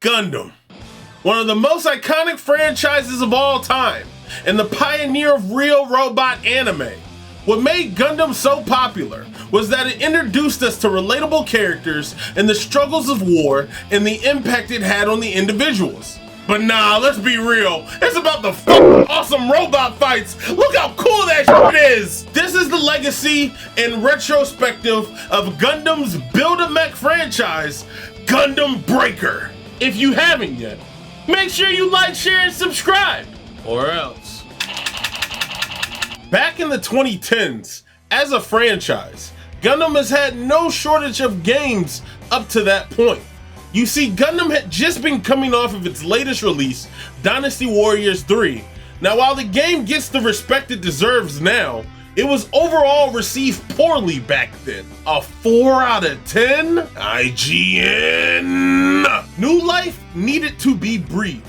Gundam, one of the most iconic franchises of all time, and the pioneer of real robot anime. What made Gundam so popular was that it introduced us to relatable characters and the struggles of war and the impact it had on the individuals. But nah, let's be real, it's about the fucking awesome robot fights. Look how cool that shit is. This is the legacy and retrospective of Gundam's Build-A-Mech franchise, Gundam Breaker. If you haven't yet, make sure you like, share, and subscribe, or else. Back in the 2010s, as a franchise, Gundam has had no shortage of games up to that point. You see, Gundam had just been coming off of its latest release, Dynasty Warriors 3. Now, while the game gets the respect it deserves now, it was overall received poorly back then. A 4 out of 10? IGN! New life needed to be breathed.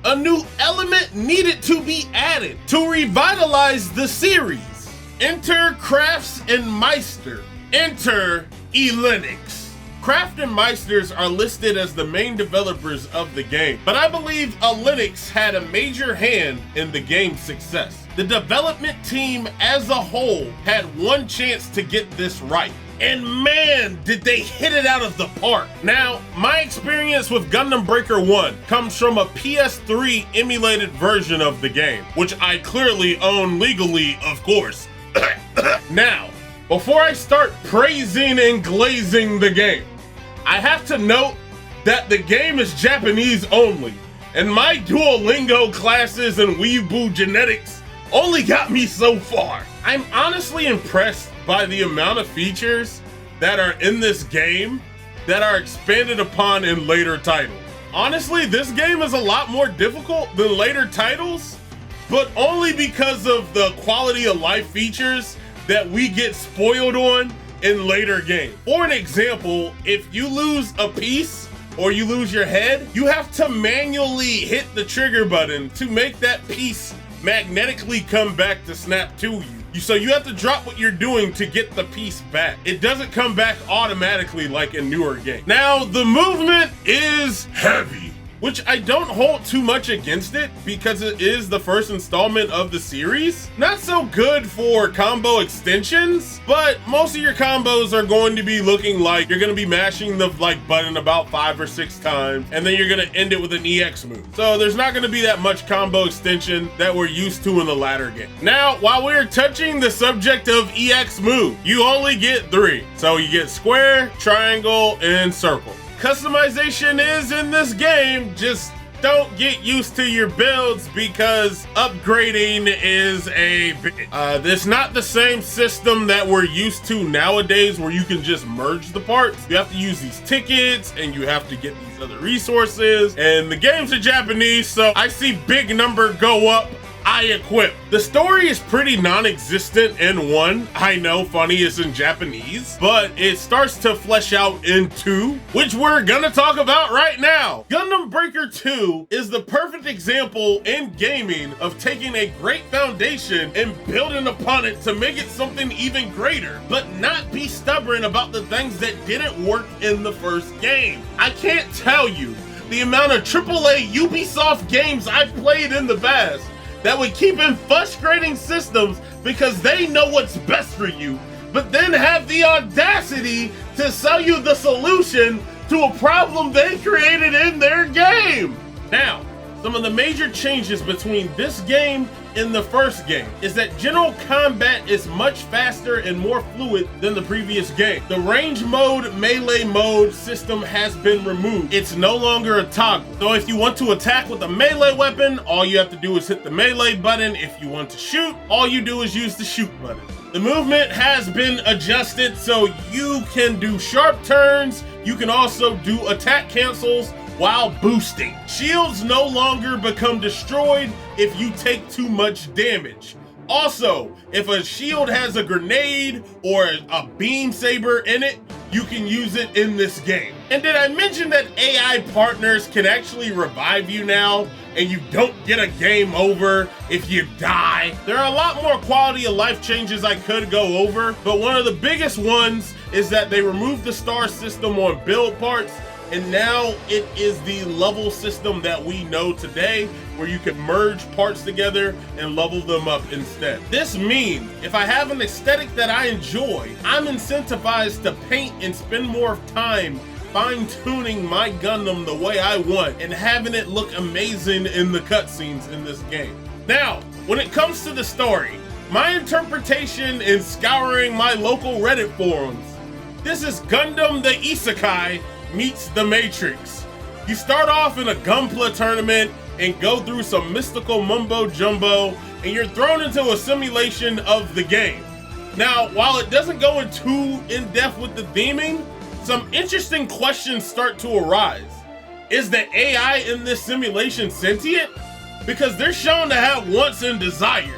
A new element needed to be added to revitalize the series. Enter Crafts and Meister. Enter Linux. Craft and Meisters are listed as the main developers of the game, but I believe Linux had a major hand in the game's success. The development team as a whole had one chance to get this right, and man, did they hit it out of the park. Now, my experience with Gundam Breaker 1 comes from a PS3 emulated version of the game, which I clearly own legally, of course. Now, before I start praising and glazing the game, I have to note that the game is Japanese only, and my Duolingo classes and Weeaboo genetics only got me so far. I'm honestly impressed by the amount of features that are in this game that are expanded upon in later titles. Honestly, this game is a lot more difficult than later titles, but only because of the quality of life features that we get spoiled on in later games. For an example, if you lose a piece or you lose your head, you have to manually hit the trigger button to make that piece magnetically come back to snap to you. So you have to drop what you're doing to get the piece back. It doesn't come back automatically like in newer games. Now, the movement is heavy, which I don't hold too much against it because it is the first installment of the series. Not so good for combo extensions, but most of your combos are going to be looking like you're gonna be mashing the button about 5 or 6 times, and then you're gonna end it with an EX move. So there's not gonna be that much combo extension that we're used to in the latter game. Now, while we're touching the subject of EX move, you only get 3. So you get square, triangle, and circle. Customization is in this game, just don't get used to your builds because upgrading is a it's not the same system that we're used to nowadays where you can just merge the parts. You have to use these tickets and you have to get these other resources, and the games are Japanese, so I see big number go up, I equip. The story is pretty non-existent in 1. I know, funny, it's in Japanese, but it starts to flesh out in 2, which we're gonna talk about right now. Gundam Breaker 2 is the perfect example in gaming of taking a great foundation and building upon it to make it something even greater, but not be stubborn about the things that didn't work in the first game. I can't tell you the amount of AAA Ubisoft games I've played in the past that would keep in frustrating systems because they know what's best for you, but then have the audacity to sell you the solution to a problem they created in their game. Now, some of the major changes between this game and the first game is that general combat is much faster and more fluid than the previous game. The range mode, melee mode system has been removed. It's no longer a toggle. So if you want to attack with a melee weapon, all you have to do is hit the melee button. If you want to shoot, all you do is use the shoot button. The movement has been adjusted so you can do sharp turns. You can also do attack cancels while boosting. Shields no longer become destroyed if you take too much damage. Also, if a shield has a grenade or a beam saber in it, you can use it in this game. And did I mention that AI partners can actually revive you now and you don't get a game over if you die? There are a lot more quality of life changes I could go over, but one of the biggest ones is that they removed the star system on build parts and now it is the level system that we know today, where you can merge parts together and level them up instead. This means if I have an aesthetic that I enjoy, I'm incentivized to paint and spend more time fine-tuning my Gundam the way I want and having it look amazing in the cutscenes in this game. Now, when it comes to the story, my interpretation in scouring my local Reddit forums, this is Gundam the Isekai meets the Matrix. You start off in a Gunpla tournament and go through some mystical mumbo jumbo, and you're thrown into a simulation of the game. Now, while it doesn't go in too in-depth with the theming, some interesting questions start to arise. Is the AI in this simulation sentient? Because they're shown to have wants and desires.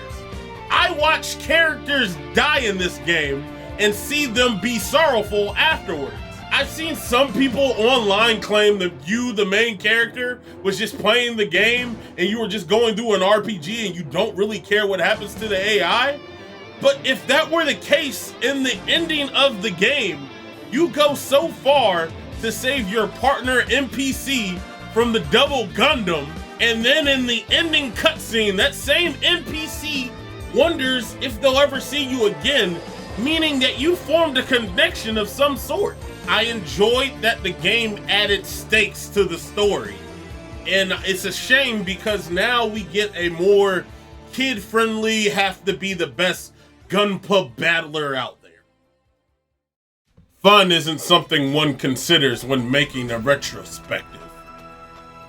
I watch characters die in this game and see them be sorrowful afterwards. I've seen some people online claim that you, the main character, was just playing the game and you were just going through an RPG and you don't really care what happens to the AI. But if that were the case, in the ending of the game, you go so far to save your partner NPC from the double Gundam, and then in the ending cutscene, that same NPC wonders if they'll ever see you again, meaning that you formed a connection of some sort. I enjoyed that the game added stakes to the story, and it's a shame because now we get a more kid-friendly, have to be the best Gunpla battler out there. Fun isn't something one considers when making a retrospective,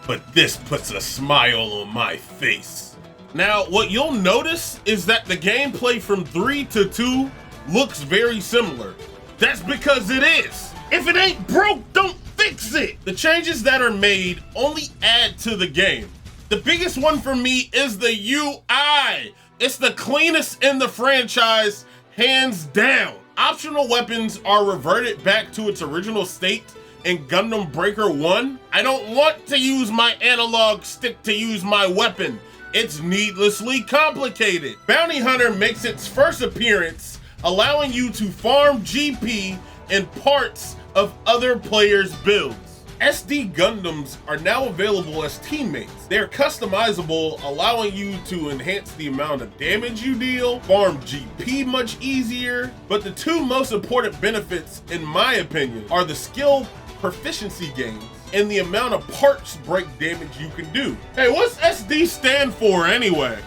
but this puts a smile on my face. Now, what you'll notice is that the gameplay from 3 to 2 looks very similar. That's because it is. If it ain't broke, don't fix it. The changes that are made only add to the game. The biggest one for me is the UI. It's the cleanest in the franchise, hands down. Optional weapons are reverted back to its original state in Gundam Breaker 1. I don't want to use my analog stick to use my weapon. It's needlessly complicated. Bounty Hunter makes its first appearance, allowing you to farm GP and parts of other players' builds. SD Gundams are now available as teammates. They're customizable, allowing you to enhance the amount of damage you deal, farm GP much easier, but the two most important benefits, in my opinion, are the skill proficiency gains and the amount of parts break damage you can do. Hey, what's SD stand for anyway?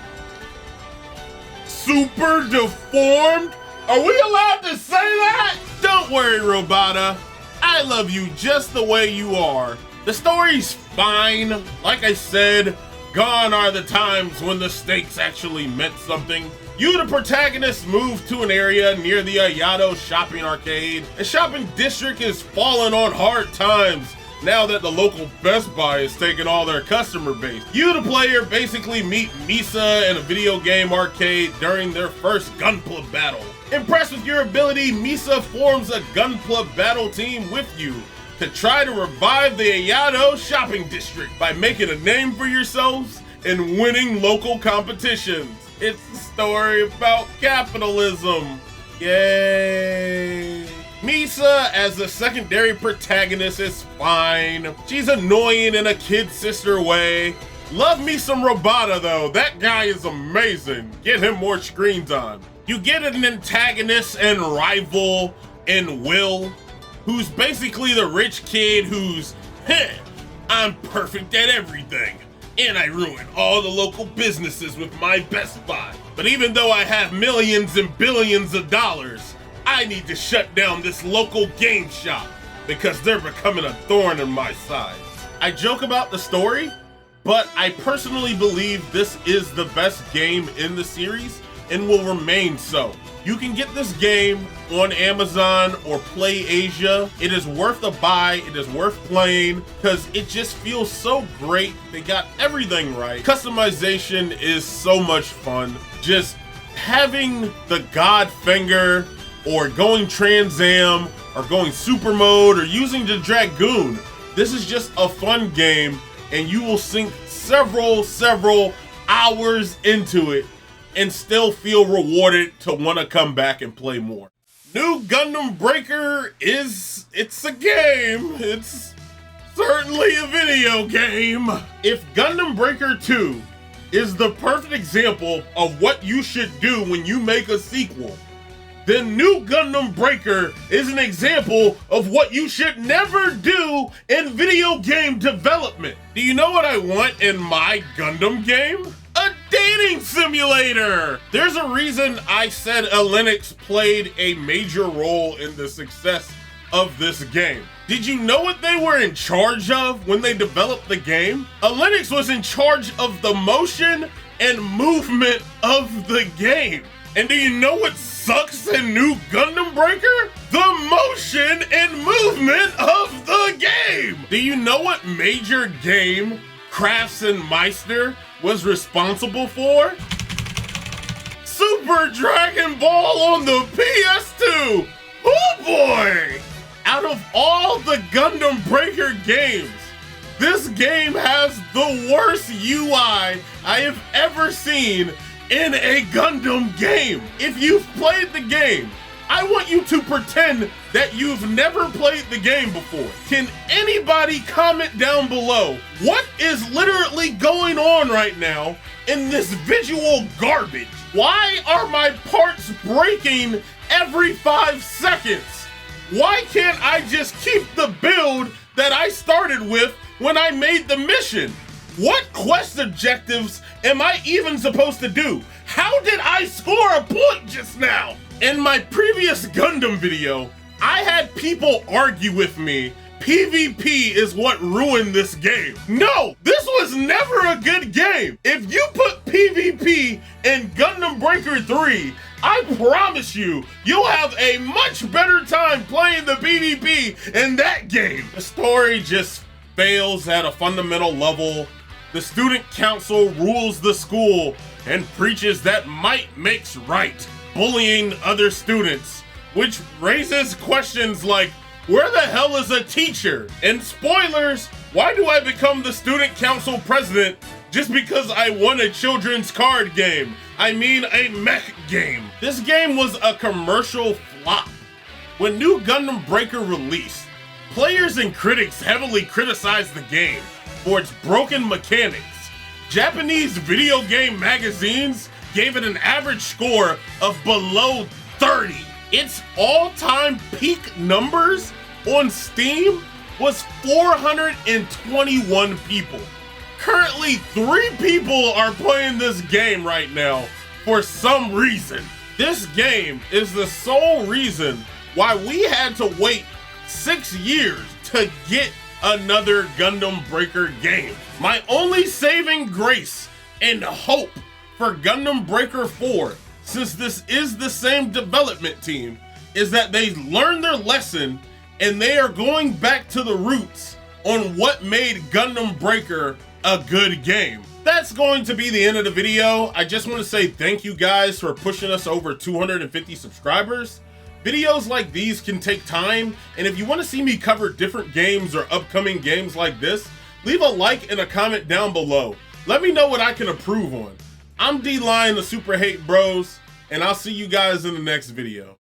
Super deformed? Are we allowed to say that? Don't worry, Robota. I love you just the way you are. The story's fine. Like I said, gone are the times when the stakes actually meant something. You, the protagonist, move to an area near the Ayato shopping arcade. The shopping district is falling on hard times now that the local Best Buy is taking all their customer base. You, the player, basically meet Misa in a video game arcade during their first Gunpla battle. Impressed with your ability, Misa forms a Gunpla battle team with you to try to revive the Ayato shopping district by making a name for yourselves and winning local competitions. It's a story about capitalism. Yay! Misa as the secondary protagonist is fine. She's annoying in a kid sister way. Love me some Robota though, that guy is amazing. Get him more screen time. You get an antagonist and rival in Will, who's basically the rich kid who's, I'm perfect at everything, and I ruin all the local businesses with my Best Buy. But even though I have millions and billions of dollars, I need to shut down this local game shop because they're becoming a thorn in my side. I joke about the story, but I personally believe this is the best game in the series and will remain so. You can get this game on Amazon or Play Asia. It is worth a buy, it is worth playing, because it just feels so great. They got everything right. Customization is so much fun. Just having the God Finger, or going Trans Am, or going Super Mode, or using the Dragoon. This is just a fun game, and you will sink several hours into it and still feel rewarded to want to come back and play more. New Gundam Breaker it's a game. It's certainly a video game. If Gundam Breaker 2 is the perfect example of what you should do when you make a sequel, then New Gundam Breaker is an example of what you should never do in video game development. Do you know what I want in my Gundam game? A dating simulator! There's a reason I said Linux played a major role in the success of this game. Did you know what they were in charge of when they developed the game? Linux was in charge of the motion and movement of the game. And do you know what sucks in New Gundam Breaker? The motion and movement of the game! Do you know what major game Crafts and Meister was responsible for? Super Dragon Ball on the PS2! Oh boy! Out of all the Gundam Breaker games, this game has the worst UI I have ever seen in a Gundam game. If you've played the game, I want you to pretend that you've never played the game before. Can anybody comment down below what is literally going on right now in this visual garbage? Why are my parts breaking every 5 seconds? Why can't I just keep the build that I started with when I made the mission? What quest objectives am I even supposed to do? How did I score a point just now? In my previous Gundam video, I had people argue with me, PvP is what ruined this game. No, this was never a good game. If you put PvP in Gundam Breaker 3, I promise you, you'll have a much better time playing the PvP in that game. The story just fails at a fundamental level. The student council rules the school and preaches that might makes right, bullying other students, which raises questions like, where the hell is a teacher? And spoilers, why do I become the student council president just because I won a children's card game? I mean a mech game. This game was a commercial flop. When New Gundam Breaker released, players and critics heavily criticized the game for its broken mechanics. Japanese video game magazines gave it an average score of below 30. Its all-time peak numbers on Steam was 421 people. Currently, 3 people are playing this game right now for some reason. This game is the sole reason why we had to wait 6 years to get another Gundam Breaker game. My only saving grace and hope for Gundam Breaker 4, since this is the same development team, is that they learned their lesson and they are going back to the roots on what made Gundam Breaker a good game. That's going to be the end of the video. I just want to say thank you guys for pushing us over 250 subscribers. Videos like these can take time, and if you want to see me cover different games or upcoming games like this, leave a like and a comment down below. Let me know what I can improve on. I'm D-Lion, the Super Hate Bros, and I'll see you guys in the next video.